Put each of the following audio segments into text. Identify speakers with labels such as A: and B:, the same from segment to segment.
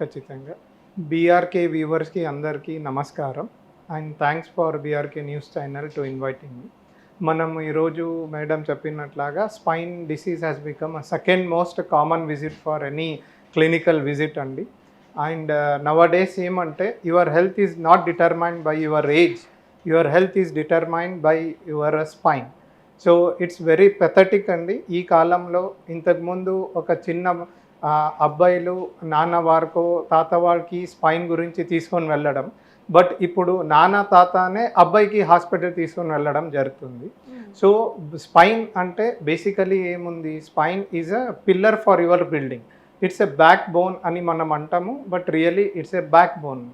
A: ఖచ్చితంగా. బీఆర్‌కే వ్యూవర్స్‌కి అందరికీ నమస్కారం. And thanks for BRK news channel to inviting me. మనం ఈరోజు మేడం చెప్పినట్లాగా spine disease has become second most common visit for any clinical visit అండి. అండ్ నవడేస్ ఏమంటే your health is not determined by your age. Your health is determined by your spine. So it's very pathetic అండి. ఈ కాలంలో ఇంతకుముందు ఒక చిన్న అబ్బాయిలు నాన్న వారికో తాత వారికి స్పైన్ గురించి తీసుకొని వెళ్ళడం, బట్ ఇప్పుడు నాన్న తాతనే అబ్బాయికి హాస్పిటల్ తీసుకొని వెళ్ళడం జరుగుతుంది. సో స్పైన్ అంటే బేసికలీ ఏముంది, spine is a pillar for your building. It's a back bone అని మనం అంటాము, but really it's a back bone.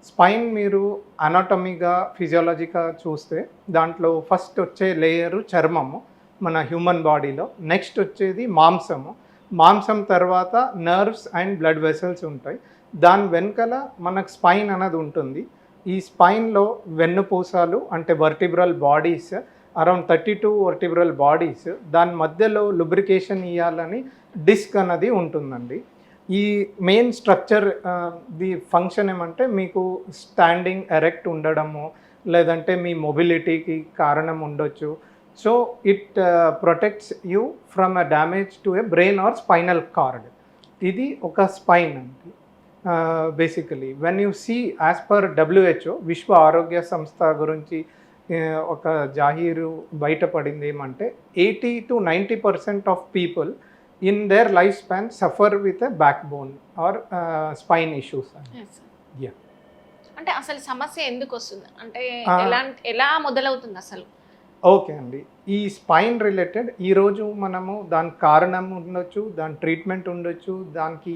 A: Spine మీరు అనాటమీగా ఫిజియాలజీగా చూస్తే దాంట్లో ఫస్ట్ వచ్చే లేయరు చర్మము మన హ్యూమన్ బాడీలో, నెక్స్ట్ వచ్చేది మాంసము, మాంసం తర్వాత నర్వ్స్ అండ్ బ్లడ్ వెసల్స్ ఉంటాయి. దాని వెనకాల మనకు స్పైన్ అనేది ఉంటుంది. ఈ స్పైన్లో వెన్నుపూసలు అంటే vertebral bodies, around 32 vertebral bodies, దాని మధ్యలో lubrication ఇవ్వాలని డిస్క్ అన్నది ఉంటుందండి. ఈ మెయిన్ స్ట్రక్చర్ ది ఫంక్షన్ ఏమంటే మీకు స్టాండింగ్ ఎరెక్ట్ ఉండడము, లేదంటే మీ మొబిలిటీకి కారణం ఉండొచ్చు. So it protects you from a damage to a brain or spinal cord. ఇది ఒక స్పైన్ అండి. Basically when you see as per WHO విశ్వ ఆరోగ్య సంస్థ గురించి ఒక జాహీరు బయటపడింది ఏమంటే 80 to 90% of people in their life span suffer with a back bone or spine issues.
B: అంటే అసలు సమస్య ఎందుకు వస్తుంది అంటే ఎలా మొదలవుతుంది అసలు?
A: ఓకే అండి, ఈ స్పైన్ రిలేటెడ్ ఈరోజు మనము దానికి కారణం ఉండొచ్చు, దాని ట్రీట్మెంట్ ఉండొచ్చు, దానికి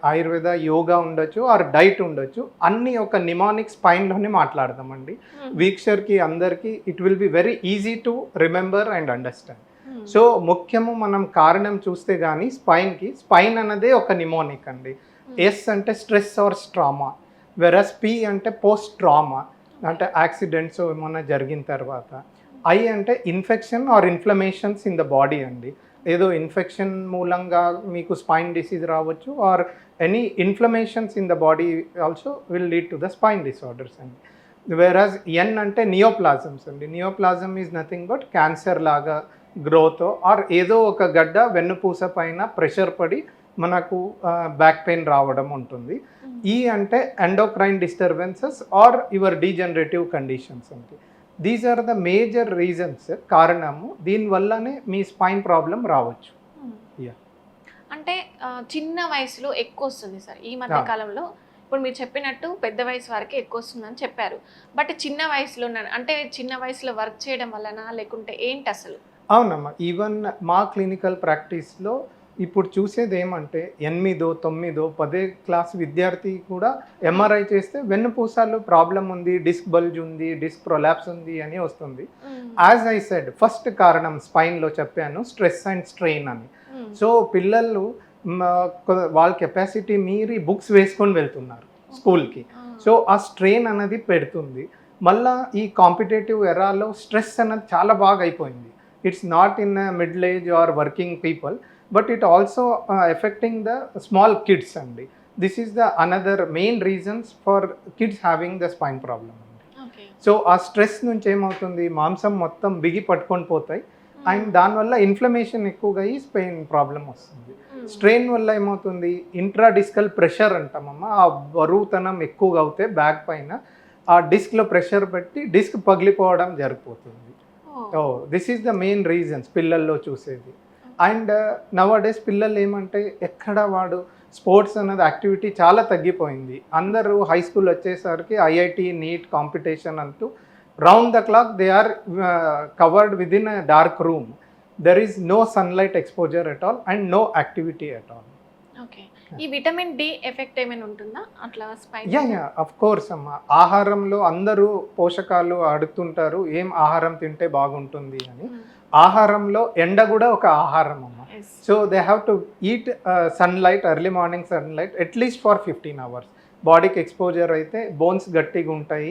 A: ఆయుర్వేద యోగా ఉండొచ్చు ఆర్ డైట్ ఉండొచ్చు, అన్నీ ఒక నిమానిక్ స్పైన్లోనే మాట్లాడదామండి. వీక్షర్కి అందరికీ it will be very easy to remember and understand. So ముఖ్యము మనం కారణం చూస్తే కానీ స్పైన్కి, స్పైన్ అన్నదే ఒక నిమోనిక్ అండి. ఎస్ అంటే stress or trauma, whereas P అంటే పోస్ట్ ట్రామా అంటే యాక్సిడెంట్స్ ఏమన్నా జరిగిన తర్వాత, ఐ అంటే infection or inflammations in the body అండి. ఏదో ఇన్ఫెక్షన్ మూలంగా మీకు స్పైన్ డిసీజ్ రావచ్చు or any inflammations in the body also will lead to the spine disorders అండి. వెరాజ్ ఎన్ అంటే నియోప్లాజమ్స్ అండి. Neoplasm is nothing but cancer లాగా గ్రోత్ ఆర్ ఏదో ఒక గడ్డ వెన్నుపూస పైన ప్రెషర్ పడి మనకు బ్యాక్ పెయిన్ రావడం ఉంటుంది. ఈ అంటే endocrine disturbances are your degenerative conditions అండి. These are the major reasons, కారణము. దీనివల్లనే మీ స్పైన్ ప్రాబ్లం రావచ్చు.
B: అంటే చిన్న వయసులో ఎక్కువ వస్తుంది సార్ ఈ మధ్య కాలంలో. ఇప్పుడు మీరు చెప్పినట్టు పెద్ద వయసు వారికి ఎక్కువ వస్తుందని చెప్పారు, బట్ చిన్న వయసులో అంటే చిన్న వయసులో వర్క్ చేయడం వలన లేకుంటే ఏంటి అసలు?
A: అవునమ్మా, ఈవెన్ మా క్లినికల్ ప్రాక్టీస్లో ఇప్పుడు చూసేది ఏమంటే 8, 9, 10 క్లాస్ విద్యార్థి కూడా MRI చేస్తే వెన్నుపూసలు ప్రాబ్లం ఉంది, డిస్క్ బల్జ్ ఉంది, డిస్క్ ప్రొలాప్స్ ఉంది అని వస్తుంది. యాజ్ ఐ సెడ్, ఫస్ట్ కారణం స్పైన్లో చెప్పాను స్ట్రెస్ అండ్ స్ట్రెయిన్ అని. సో పిల్లలు వాళ్ళ కెపాసిటీ మీరి బుక్స్ వేసుకొని వెళ్తున్నారు స్కూల్కి. సో ఆ స్ట్రెయిన్ అనేది పెడుతుంది. మళ్ళీ ఈ కాంపిటేటివ్ ఎరాలో స్ట్రెస్ అనేది చాలా బాగా అయిపోయింది. It's not in middle age or working people, but it also affecting the small kids అండి. This is the another main reasons for kids having the spine problem. So ఆ స్ట్రెస్ నుంచి ఏమవుతుంది, మాంసం మొత్తం బిగి పట్టుకొని పోతాయి అండ్ దానివల్ల ఇన్ఫ్లమేషన్ ఎక్కువగా అయ్యి స్పెయిన్ ప్రాబ్లం వస్తుంది. స్ట్రెయిన్ వల్ల ఏమవుతుంది, ఇంట్రాడిస్కల్ ప్రెషర్ అంటామమ్మా, ఆ బరువుతనం ఎక్కువగా అవుతే బ్యాక్ పైన ఆ డిస్క్లో ప్రెషర్ పెట్టి డిస్క్ పగిలిపోవడం జరిగిపోతుంది. This is the main reasons పిల్లల్లో చూసేది. అండ్ నవడేస్ పిల్లలు ఏమంటే ఎక్కడ వాడు స్పోర్ట్స్ అన్నది యాక్టివిటీ చాలా తగ్గిపోయింది. అందరూ హై స్కూల్ వచ్చేసరికి IIT నీట్ కాంపిటీషన్ అంటూ round the clock they are covered with in a dark room. There is no sunlight exposure at all and no activity at all.
B: Okay, ఈ vitamin D effect ఏమైనా ఉంటుందా అట్లా spine?
A: Yeah of course అమ్మా. ఆహారంలో అందరూ పోషకాలు అడుగుతుంటారు ఏం ఆహారం తింటే బాగుంటుంది అని. ఆహారంలో ఎండ కూడా ఒక ఆహారం అమ్మ. So they have to eat sunlight, early morning sunlight at least for 15 hours. బాడీకి ఎక్స్పోజర్ అయితే బోన్స్ గట్టిగా ఉంటాయి,